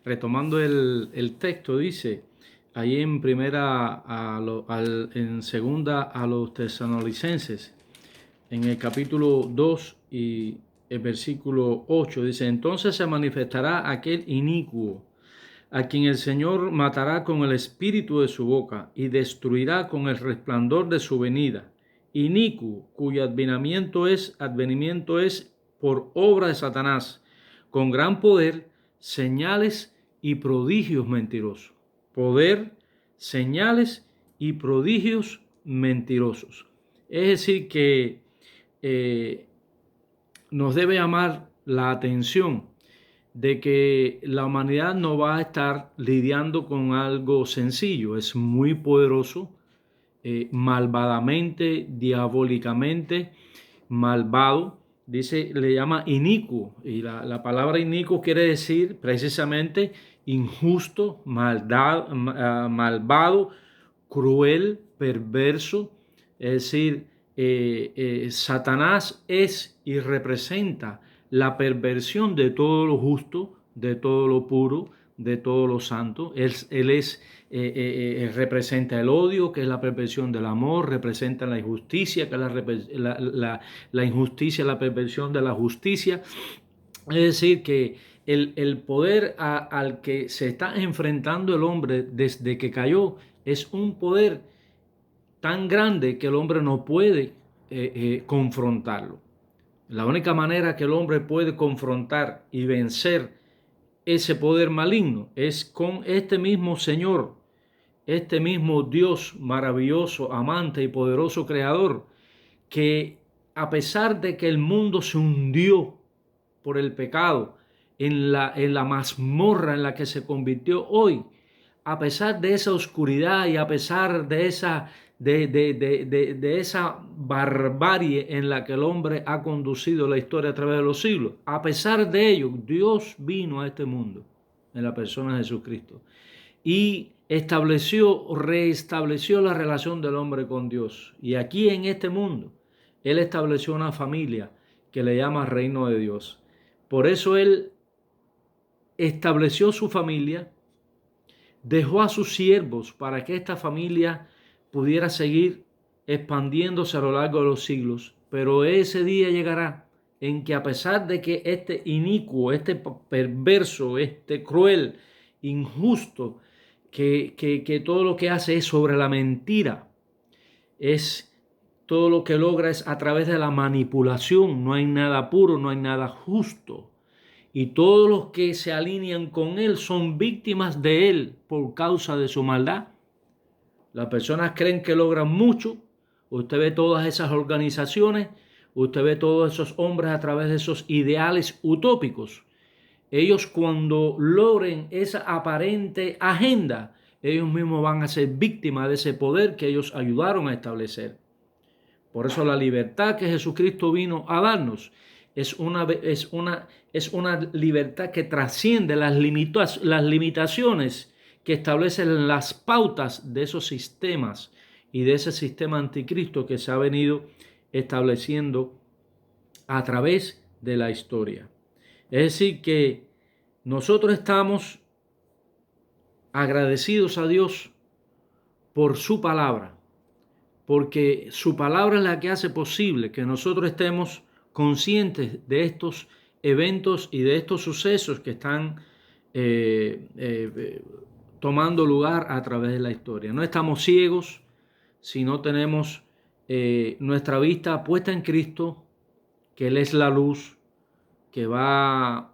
retomando el texto, dice ahí en en segunda a los tesalonicenses, en el capítulo 2 y el versículo 8, dice: entonces se manifestará aquel inicuo, a quien el Señor matará con el espíritu de su boca y destruirá con el resplandor de su venida. Inicuo, cuyo advenimiento es por obra de Satanás, con gran poder, señales y prodigios mentirosos. Poder, señales y prodigios mentirosos. Es decir, que nos debe llamar la atención de que la humanidad no va a estar lidiando con algo sencillo, es muy poderoso, malvadamente, diabólicamente malvado. Dice, le llama inicuo, y la palabra inicuo quiere decir precisamente injusto, malvado, cruel, perverso. Es decir, Satanás es y representa la perversión de todo lo justo, de todo lo puro, de todo lo santo. Él representa el odio, que es la perversión del amor, representa la injusticia, que es la injusticia, la perversión de la justicia. Es decir, que el poder al que se está enfrentando el hombre desde que cayó es un poder tan grande que el hombre no puede confrontarlo. La única manera que el hombre puede confrontar y vencer ese poder maligno es con este mismo Señor, este mismo Dios maravilloso, amante y poderoso creador, que a pesar de que el mundo se hundió por el pecado, en la mazmorra en la que se convirtió hoy, a pesar de esa oscuridad y a pesar de esa barbarie en la que el hombre ha conducido la historia a través de los siglos, a pesar de ello, Dios vino a este mundo en la persona de Jesucristo y reestableció la relación del hombre con Dios. Y aquí en este mundo, Él estableció una familia que le llama Reino de Dios. Por eso Él estableció su familia, dejó a sus siervos para que esta familia pudiera seguir expandiéndose a lo largo de los siglos. Pero ese día llegará en que, a pesar de que este inicuo, este perverso, este cruel, injusto, que todo lo que hace es sobre la mentira, todo lo que logra es a través de la manipulación, no hay nada puro, no hay nada justo. Y todos los que se alinean con él son víctimas de él por causa de su maldad. Las personas creen que logran mucho. Usted ve todas esas organizaciones, usted ve todos esos hombres a través de esos ideales utópicos. Ellos, cuando logren esa aparente agenda, ellos mismos van a ser víctimas de ese poder que ellos ayudaron a establecer. Por eso la libertad que Jesucristo vino a darnos es una libertad que trasciende las limitaciones que establecen las pautas de esos sistemas y de ese sistema anticristo que se ha venido estableciendo a través de la historia. Es decir, que nosotros estamos agradecidos a Dios por su palabra, porque su palabra es la que hace posible que nosotros estemos conscientes de estos eventos y de estos sucesos que están tomando lugar a través de la historia. No estamos ciegos, sino tenemos nuestra vista puesta en Cristo, que Él es la luz, que va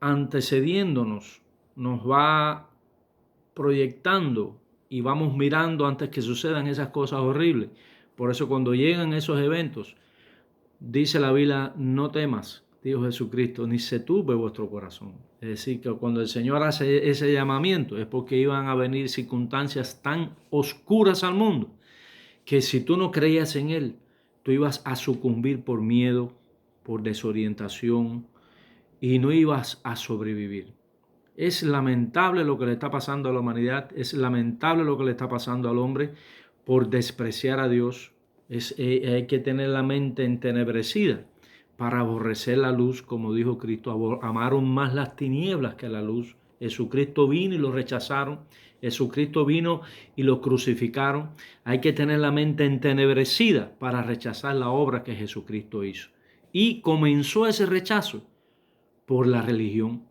antecediéndonos, nos va proyectando y vamos mirando antes que sucedan esas cosas horribles. Por eso, cuando llegan esos eventos, dice la Biblia: no temas, dijo Jesucristo, ni se turbe vuestro corazón. Es decir, que cuando el Señor hace ese llamamiento es porque iban a venir circunstancias tan oscuras al mundo que, si tú no creías en Él, tú ibas a sucumbir por miedo, por desorientación, y no ibas a sobrevivir. Es lamentable lo que le está pasando a la humanidad, es lamentable lo que le está pasando al hombre por despreciar a Dios. Hay que tener la mente entenebrecida para aborrecer la luz, como dijo Cristo, amaron más las tinieblas que la luz. Jesucristo vino y los rechazaron. Jesucristo vino y los crucificaron. Hay que tener la mente entenebrecida para rechazar la obra que Jesucristo hizo. Y comenzó ese rechazo por la religión.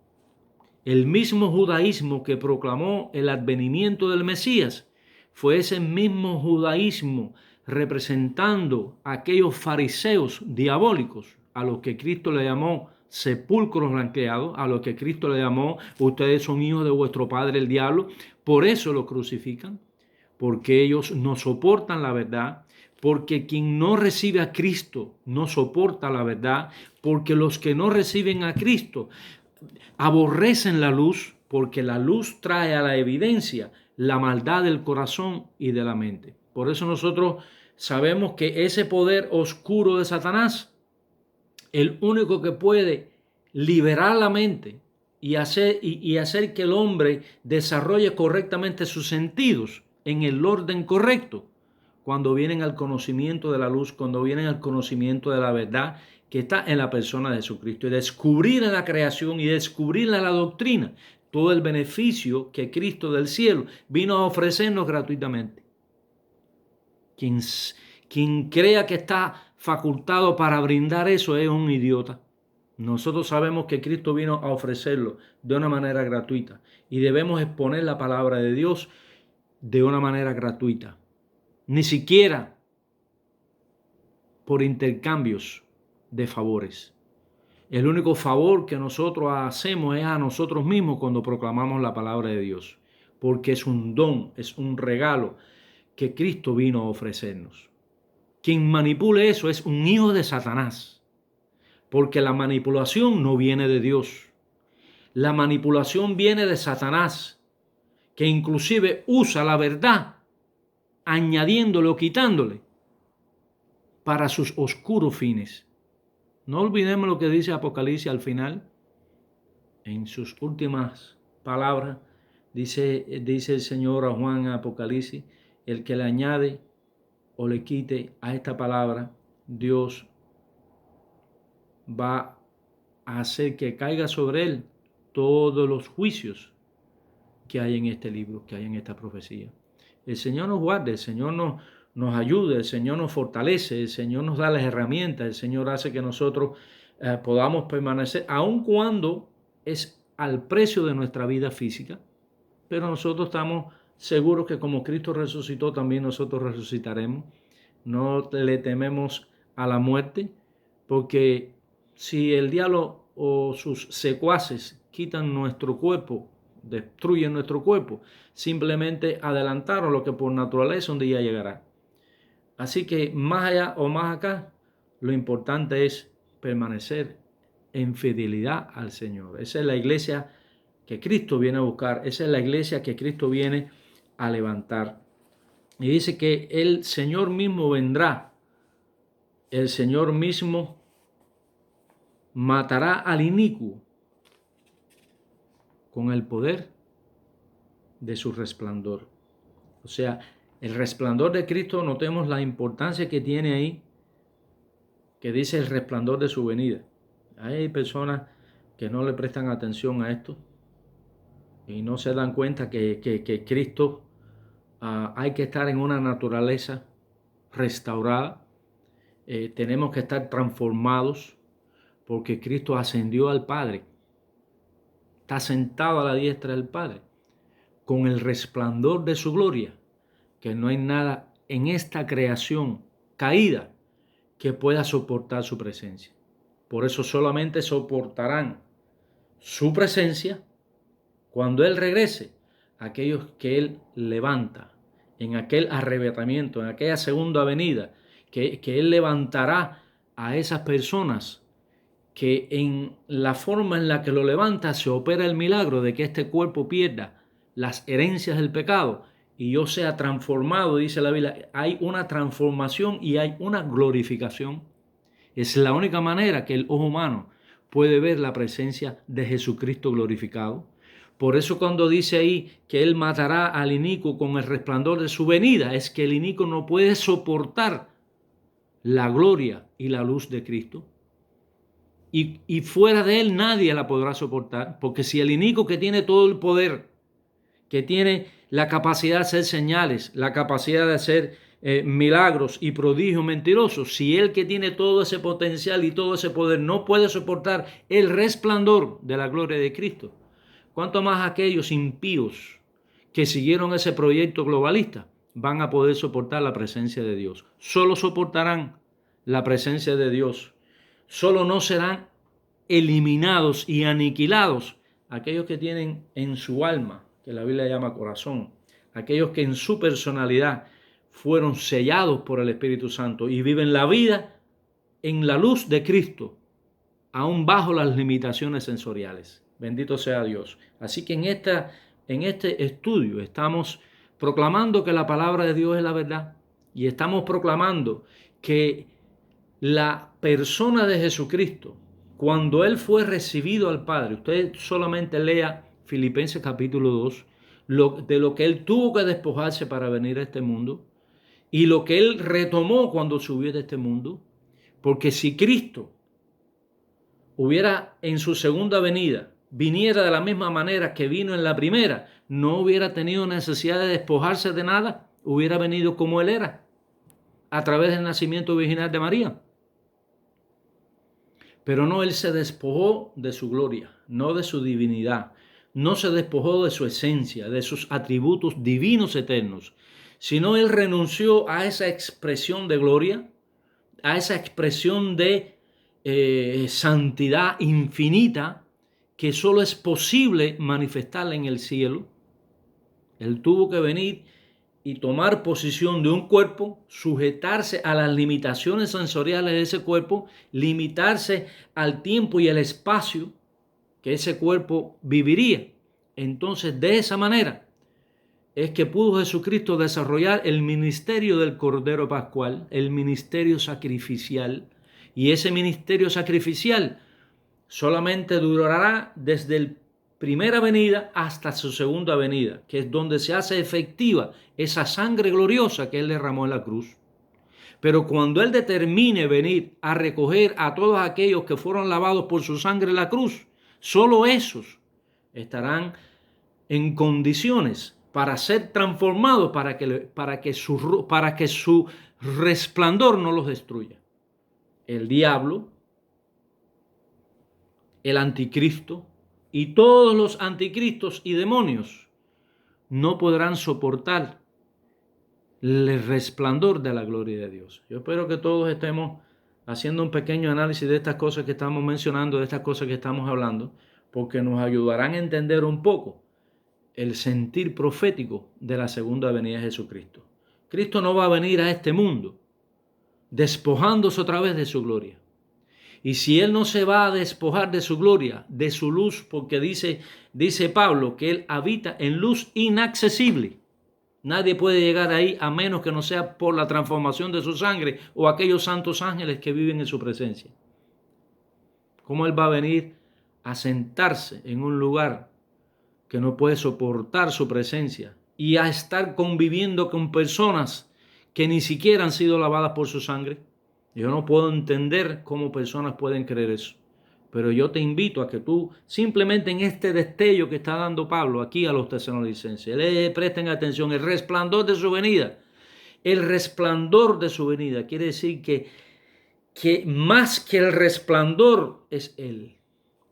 El mismo judaísmo que proclamó el advenimiento del Mesías fue ese mismo judaísmo representando a aquellos fariseos diabólicos a los que Cristo le llamó sepulcros blanqueados, a los que Cristo le llamó ustedes son hijos de vuestro padre el diablo. Por eso lo crucifican, porque ellos no soportan la verdad, porque quien no recibe a Cristo no soporta la verdad, porque los que no reciben a Cristo aborrecen la luz, porque la luz trae a la evidencia la maldad del corazón y de la mente. Por eso nosotros sabemos que ese poder oscuro de Satanás, el único que puede liberar la mente y hacer que el hombre desarrolle correctamente sus sentidos en el orden correcto, cuando vienen al conocimiento de la luz, cuando vienen al conocimiento de la verdad que está en la persona de Jesucristo, y descubrir en la creación y descubrir en la doctrina todo el beneficio que Cristo del cielo vino a ofrecernos gratuitamente. Quien crea que está facultado para brindar eso es un idiota. Nosotros sabemos que Cristo vino a ofrecerlo de una manera gratuita y debemos exponer la palabra de Dios de una manera gratuita. Ni siquiera por intercambios de favores. El único favor que nosotros hacemos es a nosotros mismos cuando proclamamos la palabra de Dios, porque es un don, es un regalo que Cristo vino a ofrecernos. Quien manipule eso es un hijo de Satanás, porque la manipulación no viene de Dios. La manipulación viene de Satanás, que inclusive usa la verdad, añadiéndole o quitándole para sus oscuros fines. No olvidemos lo que dice Apocalipsis al final, en sus últimas palabras, dice el Señor a Juan en Apocalipsis, el que le añade o le quite a esta palabra, Dios va a hacer que caiga sobre él todos los juicios que hay en este libro, que hay en esta profecía. El Señor nos guarde, el Señor nos ayude, el Señor nos fortalece, el Señor nos da las herramientas, el Señor hace que nosotros podamos permanecer, aun cuando es al precio de nuestra vida física, pero nosotros estamos seguros que como Cristo resucitó, también nosotros resucitaremos. No le tememos a la muerte, porque si el diablo o sus secuaces quitan nuestro cuerpo, destruyen nuestro cuerpo, simplemente adelantaron lo que por naturaleza un día llegará. Así que más allá o más acá, lo importante es permanecer en fidelidad al Señor. Esa es la iglesia que Cristo viene a buscar, esa es la iglesia que Cristo viene a levantar. Y dice que el Señor mismo vendrá, el Señor mismo matará al inicuo con el poder de su resplandor. O sea, el resplandor de Cristo, notemos la importancia que tiene ahí, que dice el resplandor de su venida. Hay personas que no le prestan atención a esto y no se dan cuenta que Cristo hay que estar en una naturaleza restaurada. Tenemos que estar transformados porque Cristo ascendió al Padre. Está sentado a la diestra del Padre con el resplandor de su gloria, que no hay nada en esta creación caída que pueda soportar su presencia. Por eso solamente soportarán su presencia cuando Él regrese, aquellos que Él levanta en aquel arrebatamiento, en aquella segunda venida, que Él levantará a esas personas que en la forma en la que lo levanta se opera el milagro de que este cuerpo pierda las herencias del pecado y yo sea transformado, dice la Biblia. Hay una transformación y hay una glorificación. Es la única manera que el ojo humano puede ver la presencia de Jesucristo glorificado. Por eso cuando dice ahí que Él matará al inicuo con el resplandor de su venida, es que el inicuo no puede soportar la gloria y la luz de Cristo. y fuera de él nadie la podrá soportar, porque si el inicuo, que tiene todo el poder, que tiene la capacidad de hacer señales, la capacidad de hacer milagros y prodigios mentirosos, si él, que tiene todo ese potencial y todo ese poder, no puede soportar el resplandor de la gloria de Cristo, ¿cuánto más aquellos impíos que siguieron ese proyecto globalista van a poder soportar la presencia de Dios? Solo soportarán la presencia de Dios. Solo no serán eliminados y aniquilados aquellos que tienen en su alma, que la Biblia llama corazón, aquellos que en su personalidad fueron sellados por el Espíritu Santo y viven la vida en la luz de Cristo, aún bajo las limitaciones sensoriales. Bendito sea Dios. Así que en este estudio estamos proclamando que la palabra de Dios es la verdad, y estamos proclamando que la persona de Jesucristo, cuando Él fue recibido al Padre, usted solamente lea Filipenses capítulo 2, de lo que Él tuvo que despojarse para venir a este mundo y lo que Él retomó cuando subió de este mundo, porque si Cristo hubiera en su segunda venida, viniera de la misma manera que vino en la primera, no hubiera tenido necesidad de despojarse de nada, hubiera venido como Él era, a través del nacimiento virginal de María. Pero no, Él se despojó de su gloria, no de su divinidad, no se despojó de su esencia, de sus atributos divinos eternos, sino Él renunció a esa expresión de gloria, a esa expresión de santidad infinita que solo es posible manifestarla en el cielo. Él tuvo que venir y tomar posición de un cuerpo, sujetarse a las limitaciones sensoriales de ese cuerpo, limitarse al tiempo y el espacio que ese cuerpo viviría. Entonces, de esa manera es que pudo Jesucristo desarrollar el ministerio del Cordero Pascual, el ministerio sacrificial, y ese ministerio sacrificial solamente durará desde la primera venida hasta su segunda venida, que es donde se hace efectiva esa sangre gloriosa que Él derramó en la cruz. Pero cuando Él determine venir a recoger a todos aquellos que fueron lavados por su sangre en la cruz, solo esos estarán en condiciones para ser transformados, para que su resplandor no los destruya. El diablo, el anticristo y todos los anticristos y demonios no podrán soportar el resplandor de la gloria de Dios. Yo espero que todos estemos haciendo un pequeño análisis de estas cosas que estamos mencionando, de estas cosas que estamos hablando, porque nos ayudarán a entender un poco el sentir profético de la segunda venida de Jesucristo. Cristo no va a venir a este mundo despojándose otra vez de su gloria. Y si Él no se va a despojar de su gloria, de su luz, porque dice Pablo que Él habita en luz inaccesible. Nadie puede llegar ahí a menos que no sea por la transformación de su sangre o aquellos santos ángeles que viven en su presencia. ¿Cómo Él va a venir a sentarse en un lugar que no puede soportar su presencia y a estar conviviendo con personas que ni siquiera han sido lavadas por su sangre? Yo no puedo entender cómo personas pueden creer eso. Pero yo te invito a que tú, simplemente en este destello que está dando Pablo aquí a los tesalonicenses, le presten atención, el resplandor de su venida. El resplandor de su venida quiere decir que más que el resplandor es Él.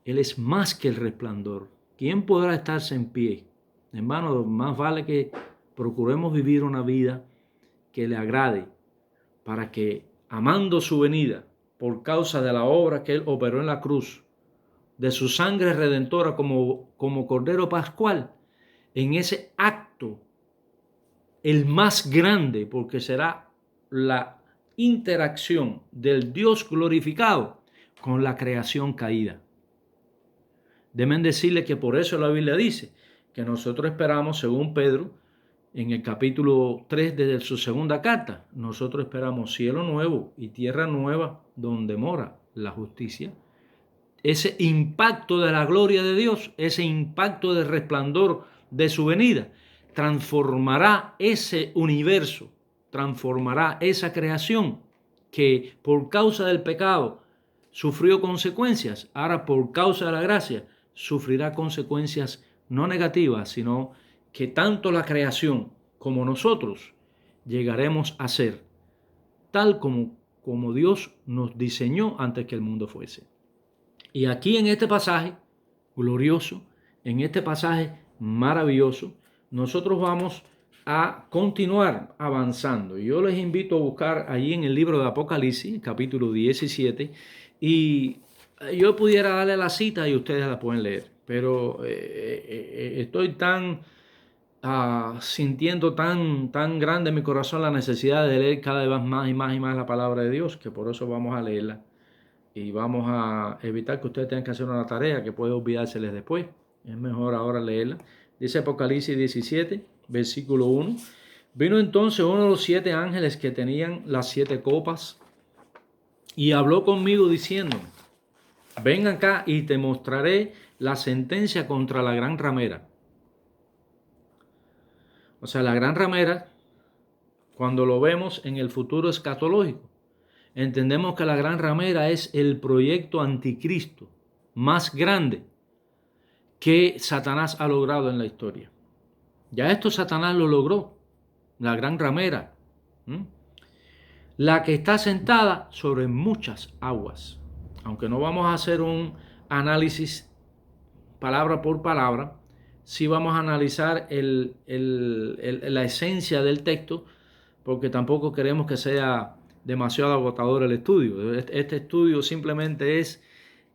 Él es más que el resplandor. ¿Quién podrá estarse en pie? Hermano, más vale que procuremos vivir una vida que le agrade, para que, amando su venida, por causa de la obra que Él operó en la cruz, de su sangre redentora como Cordero Pascual, en ese acto, el más grande, porque será la interacción del Dios glorificado con la creación caída. Deben decirle que por eso la Biblia dice que nosotros esperamos, según Pedro, en el capítulo 3 de su segunda carta, nosotros esperamos cielo nuevo y tierra nueva donde mora la justicia. Ese impacto de la gloria de Dios, ese impacto del resplandor de su venida, transformará ese universo, transformará esa creación que por causa del pecado sufrió consecuencias. Ahora, por causa de la gracia, sufrirá consecuencias no negativas, sino que tanto la creación como nosotros llegaremos a ser tal como Dios nos diseñó antes que el mundo fuese. Y aquí en este pasaje glorioso, en este pasaje maravilloso, nosotros vamos a continuar avanzando. Yo les invito a buscar allí en el libro de Apocalipsis, capítulo 17, y yo pudiera darle la cita y ustedes la pueden leer, pero estoy sintiendo tan grande en mi corazón la necesidad de leer cada vez más y más y más la palabra de Dios, que por eso vamos a leerla y vamos a evitar que ustedes tengan que hacer una tarea que puede olvidárseles después. Es mejor ahora leerla. Dice Apocalipsis 17, versículo 1. Vino entonces uno de los 7 ángeles que tenían las 7 copas y habló conmigo diciéndome: ven acá y te mostraré la sentencia contra la gran ramera. O sea, la gran ramera, cuando lo vemos en el futuro escatológico, entendemos que la gran ramera es el proyecto anticristo más grande que Satanás ha logrado en la historia. Ya esto Satanás lo logró, la gran ramera, la que está sentada sobre muchas aguas. Aunque no vamos a hacer un análisis palabra por palabra, sí vamos a analizar la esencia del texto, porque tampoco queremos que sea demasiado agotador el estudio. Este estudio simplemente es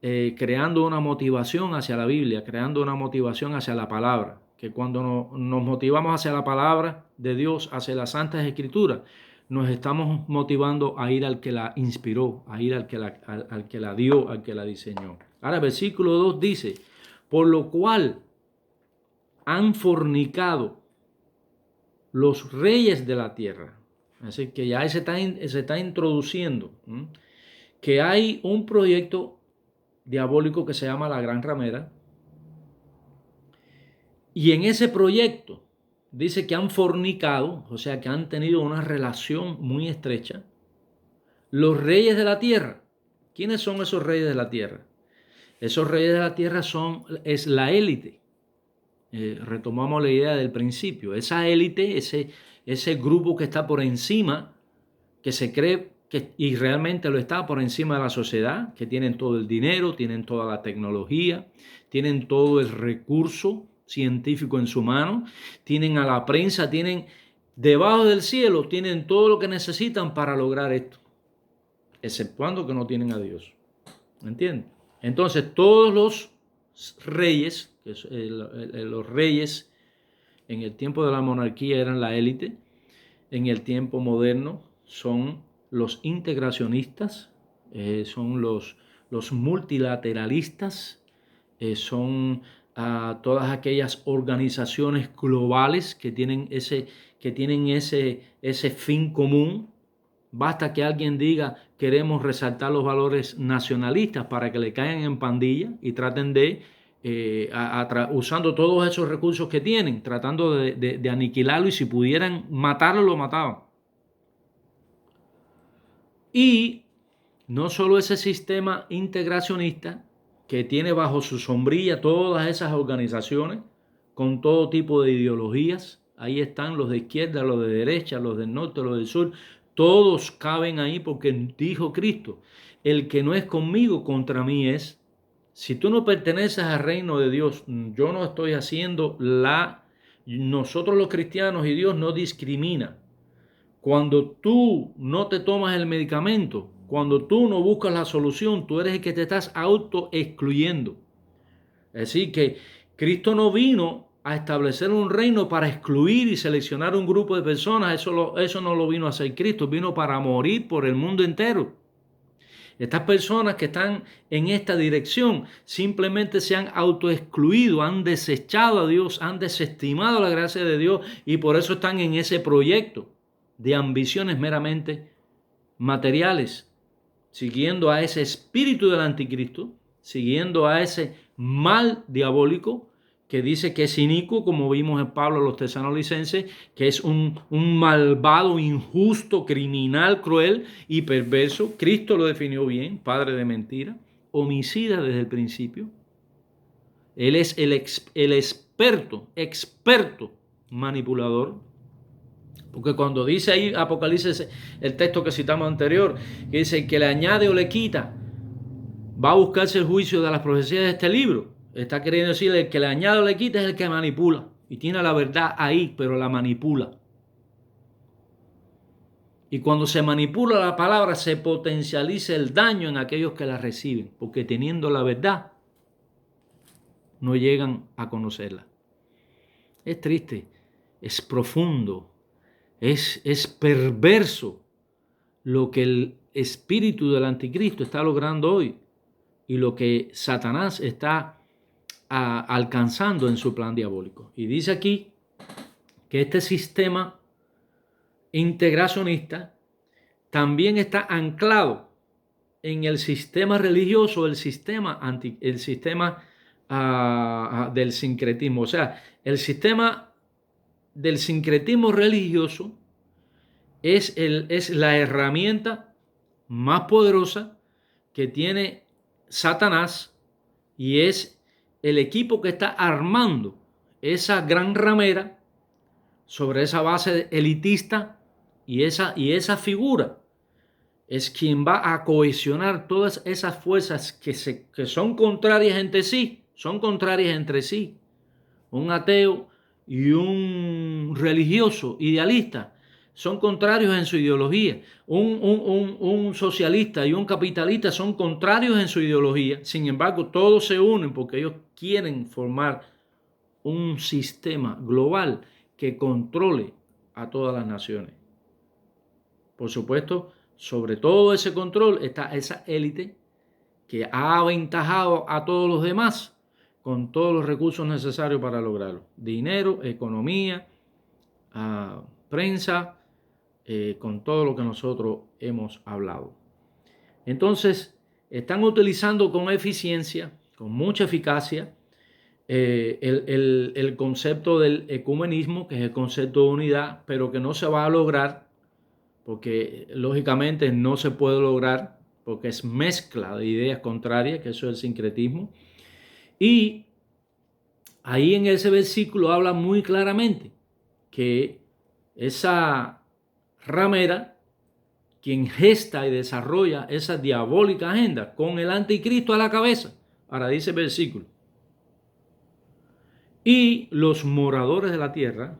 creando una motivación hacia la Biblia, creando una motivación hacia la palabra, que cuando nos motivamos hacia la palabra de Dios, hacia las Santas Escrituras, nos estamos motivando a ir al que la inspiró, a ir al que la dio, al que la diseñó. Ahora, versículo 2 dice: por lo cual han fornicado los reyes de la tierra. Así que ya se está introduciendo que hay un proyecto diabólico que se llama la gran ramera, y en ese proyecto dice que han fornicado, o sea que han tenido una relación muy estrecha, los reyes de la tierra. ¿Quiénes son esos reyes de la tierra? Esos reyes de la tierra es la élite. Retomamos la idea del principio. Esa élite, ese grupo que está por encima, que se cree que, y realmente lo está por encima de la sociedad, que tienen todo el dinero, tienen toda la tecnología, tienen todo el recurso científico en su mano, tienen a la prensa, tienen debajo del cielo, tienen todo lo que necesitan para lograr esto, exceptuando que no tienen a Dios. ¿Entienden? Entonces todos los reyes, los reyes en el tiempo de la monarquía eran la élite, en el tiempo moderno son los integracionistas, son los multilateralistas, son todas aquellas organizaciones globales que tienen ese fin común. Basta que alguien diga: queremos resaltar los valores nacionalistas, para que le caigan en pandilla y traten de, usando todos esos recursos que tienen, tratando de aniquilarlo, y si pudieran matarlo, lo mataban. Y no solo ese sistema integracionista que tiene bajo su sombrilla todas esas organizaciones con todo tipo de ideologías. Ahí están los de izquierda, los de derecha, los del norte, los del sur. Todos caben ahí, porque dijo Cristo: el que no es conmigo, contra mí es. Si tú no perteneces al reino de Dios, yo no estoy haciendo nosotros los cristianos, y Dios no discrimina. Cuando tú no te tomas el medicamento, cuando tú no buscas la solución, tú eres el que te estás autoexcluyendo. Es decir, que Cristo no vino a establecer un reino para excluir y seleccionar un grupo de personas. Eso no lo vino a hacer Cristo. Vino para morir por el mundo entero. Estas personas que están en esta dirección simplemente se han autoexcluido, han desechado a Dios, han desestimado la gracia de Dios, y por eso están en ese proyecto de ambiciones meramente materiales, siguiendo a ese espíritu del anticristo, siguiendo a ese mal diabólico que dice que es inicuo, como vimos en Pablo a los tesalonicenses, que es un malvado, injusto, criminal, cruel y perverso. Cristo lo definió bien, padre de mentira, homicida desde el principio. Él es el experto manipulador. Porque cuando dice ahí Apocalipsis, el texto que citamos anterior, que dice el que le añade o le quita, va a buscarse el juicio de las profecías de este libro. Está queriendo decir el que le añade o le quita es el que manipula. Y tiene la verdad ahí, pero la manipula. Y cuando se manipula la palabra, se potencializa el daño en aquellos que la reciben. Porque teniendo la verdad, no llegan a conocerla. Es triste, es profundo, es perverso lo que el espíritu del anticristo está logrando hoy y lo que Satanás está alcanzando en su plan diabólico. Y dice aquí que este sistema integracionista también está anclado en el sistema religioso, el sistema del sincretismo. O sea, el sistema del sincretismo religioso es la herramienta más poderosa que tiene Satanás y es el equipo que está armando esa gran ramera sobre esa base elitista y esa figura es quien va a cohesionar todas esas fuerzas que son contrarias entre sí, Un ateo y un religioso idealista son contrarios en su ideología. Un socialista y un capitalista son contrarios en su ideología. Sin embargo, todos se unen porque ellos quieren formar un sistema global que controle a todas las naciones. Por supuesto, sobre todo ese control está esa élite que ha aventajado a todos los demás con todos los recursos necesarios para lograrlo. Dinero, economía, prensa, con todo lo que nosotros hemos hablado. Entonces, están utilizando con eficiencia, con mucha eficacia, el concepto del ecumenismo, que es el concepto de unidad, pero que no se va a lograr, porque lógicamente no se puede lograr, porque es mezcla de ideas contrarias, que eso es el sincretismo. Y ahí en ese versículo habla muy claramente que esa ramera, quien gesta y desarrolla esa diabólica agenda con el anticristo a la cabeza. Ahora dice el versículo: y los moradores de la tierra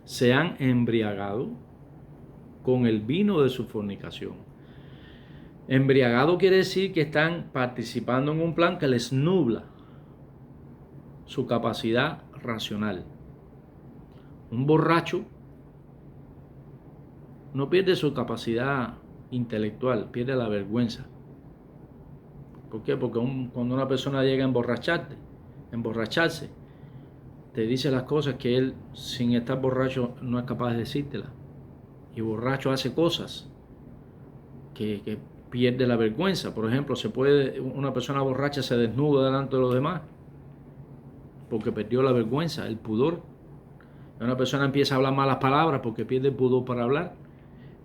se han embriagado con el vino de su fornicación. Embriagado quiere decir que están participando en un plan que les nubla su capacidad racional. Un borracho no pierde su capacidad intelectual, pierde la vergüenza. ¿Por qué? Porque cuando una persona llega a emborracharse, te dice las cosas que él, sin estar borracho, no es capaz de decírtelas. Y borracho hace cosas que pierde la vergüenza. Por ejemplo, una persona borracha se desnuda delante de los demás porque perdió la vergüenza, el pudor. Una persona empieza a hablar malas palabras porque pierde el pudor para hablar.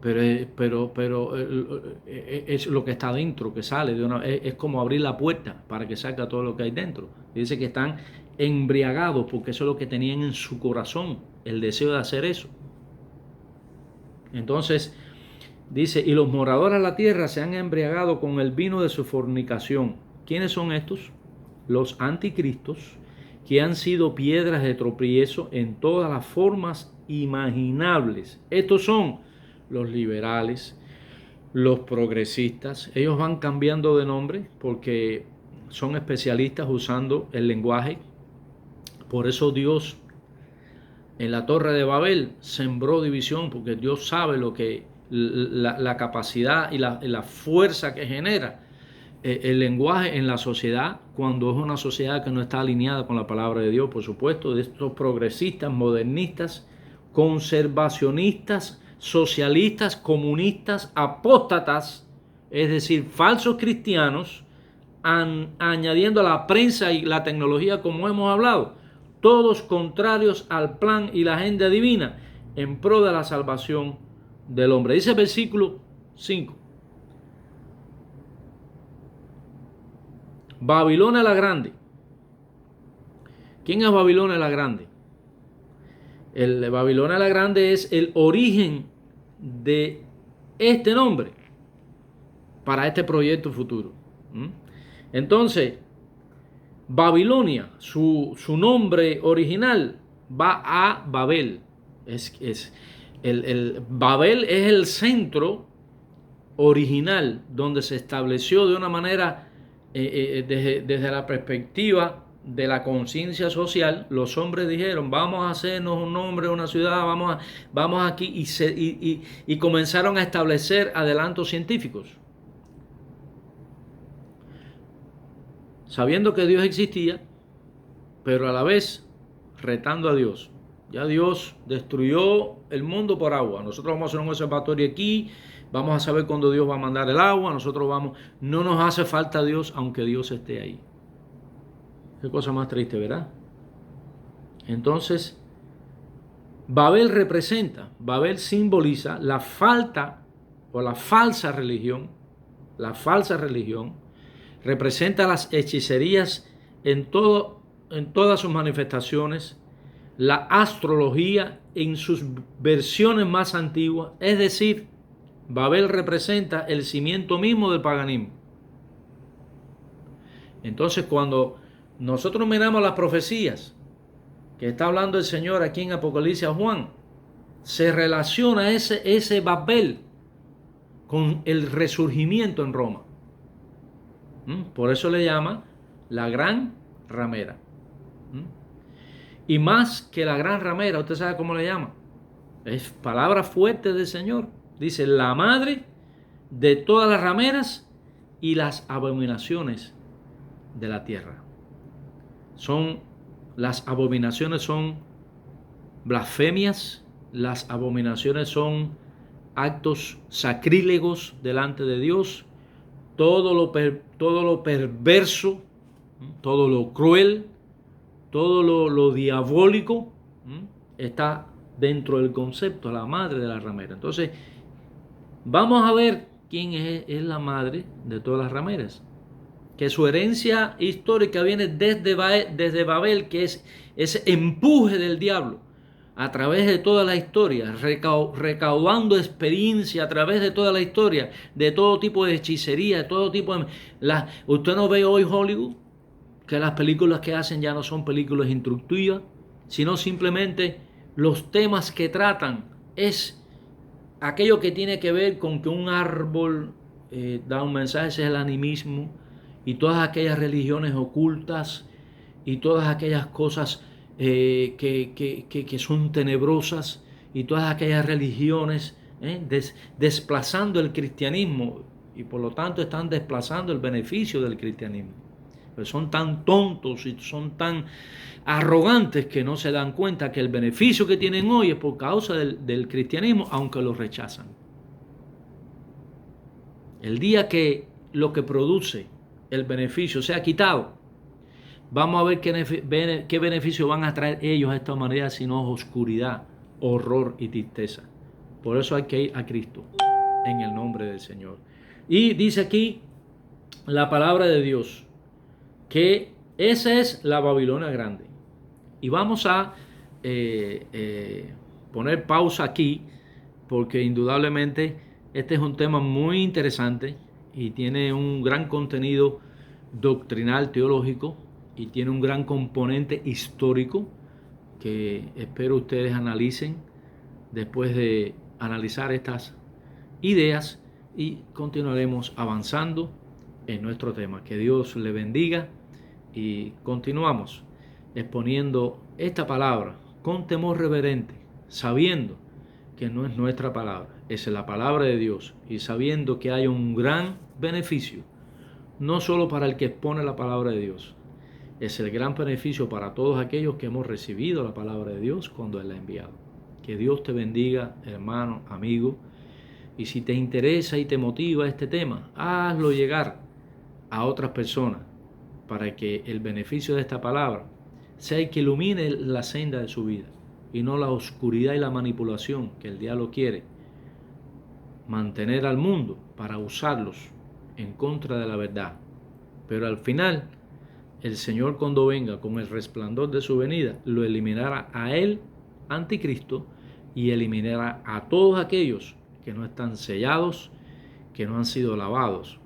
Pero es lo que está dentro, que sale es como abrir la puerta para que salga todo lo que hay dentro. Y dice que están embriagados porque eso es lo que tenían en su corazón, el deseo de hacer eso. Entonces dice: y los moradores de la tierra se han embriagado con el vino de su fornicación. ¿Quiénes son estos? Los anticristos, que han sido piedras de tropiezo en todas las formas imaginables. Estos son los liberales, los progresistas. Ellos van cambiando de nombre porque son especialistas usando el lenguaje. Por eso Dios en la Torre de Babel sembró división, porque Dios sabe lo que la capacidad y la fuerza que genera el lenguaje en la sociedad, cuando es una sociedad que no está alineada con la palabra de Dios. Por supuesto, de estos progresistas, modernistas, conservacionistas, socialistas, comunistas, apóstatas, es decir, falsos cristianos, añadiendo a la prensa y la tecnología, como hemos hablado, todos contrarios al plan y la agenda divina en pro de la salvación del hombre. Dice el versículo 5. Babilonia la Grande. ¿Quién es Babilonia la Grande? El Babilonia la Grande es el origen de este nombre para este proyecto futuro. Entonces, Babilonia, su nombre original va a Babel. Babel es el centro original donde se estableció de una manera, desde la perspectiva de la conciencia social. Los hombres dijeron: vamos a hacernos un nombre, una ciudad, vamos aquí, y comenzaron a establecer adelantos científicos, sabiendo que Dios existía, pero a la vez retando a Dios. Ya Dios destruyó el mundo por agua. Nosotros vamos a hacer un observatorio aquí, vamos a saber cuándo Dios va a mandar el agua, no nos hace falta Dios, aunque Dios esté ahí. Qué cosa más triste, ¿verdad? Entonces, Babel simboliza la falta o la falsa religión. La falsa religión representa las hechicerías en todas sus manifestaciones, la astrología en sus versiones más antiguas. Es decir, Babel representa el cimiento mismo del paganismo. Entonces, cuando nosotros miramos las profecías que está hablando el Señor aquí en Apocalipsis a Juan, se relaciona ese Babel con el resurgimiento en Roma. Por eso le llama la gran ramera. Y más que la gran ramera, ¿usted sabe cómo le llama? Es palabra fuerte del Señor. Dice: la madre de todas las rameras y las abominaciones de la tierra. Las abominaciones son blasfemias, las abominaciones son actos sacrílegos delante de Dios, todo lo perverso, todo lo cruel, todo lo diabólico está dentro del concepto, la madre de la ramera. Entonces, vamos a ver quién es la madre de todas las rameras. Que su herencia histórica viene desde Babel, que es ese empuje del diablo a través de toda la historia, recaudando experiencia a través de toda la historia, de todo tipo de hechicería, de todo tipo de... Usted no ve hoy Hollywood, que las películas que hacen ya no son películas instructivas, sino simplemente los temas que tratan es aquello que tiene que ver con que un árbol da un mensaje, ese es el animismo, y todas aquellas religiones ocultas y todas aquellas cosas que son tenebrosas, y todas aquellas religiones desplazando el cristianismo, y por lo tanto están desplazando el beneficio del cristianismo. Pero son tan tontos y son tan arrogantes que no se dan cuenta que el beneficio que tienen hoy es por causa del cristianismo, aunque lo rechazan. El día que lo que produce el beneficio sea quitado, vamos a ver qué beneficio van a traer ellos a esta humanidad, sino oscuridad, horror y tristeza. Por eso hay que ir a Cristo en el nombre del Señor. Y dice aquí la palabra de Dios que esa es la Babilonia grande. Y vamos a poner pausa aquí, porque indudablemente este es un tema muy interesante y tiene un gran contenido doctrinal, teológico, y tiene un gran componente histórico que espero ustedes analicen después de analizar estas ideas, y continuaremos avanzando en nuestro tema. Que Dios le bendiga, y continuamos exponiendo esta palabra con temor reverente, sabiendo que no es nuestra palabra, es la palabra de Dios, y sabiendo que hay un gran beneficio, no solo para el que expone la palabra de Dios, es el gran beneficio para todos aquellos que hemos recibido la palabra de Dios cuando Él la ha enviado. Que Dios te bendiga, hermano, amigo, y si te interesa y te motiva este tema, hazlo llegar a otras personas para que el beneficio de esta palabra sea el que ilumine la senda de su vida y no la oscuridad y la manipulación que el diablo quiere mantener al mundo para usarlos en contra de la verdad. Pero al final, el Señor, cuando venga con el resplandor de su venida, lo eliminará a él, anticristo, y eliminará a todos aquellos que no están sellados, que no han sido lavados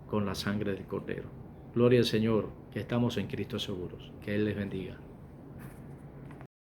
con la sangre del Cordero. Gloria al Señor, que estamos en Cristo seguros. Que Él les bendiga.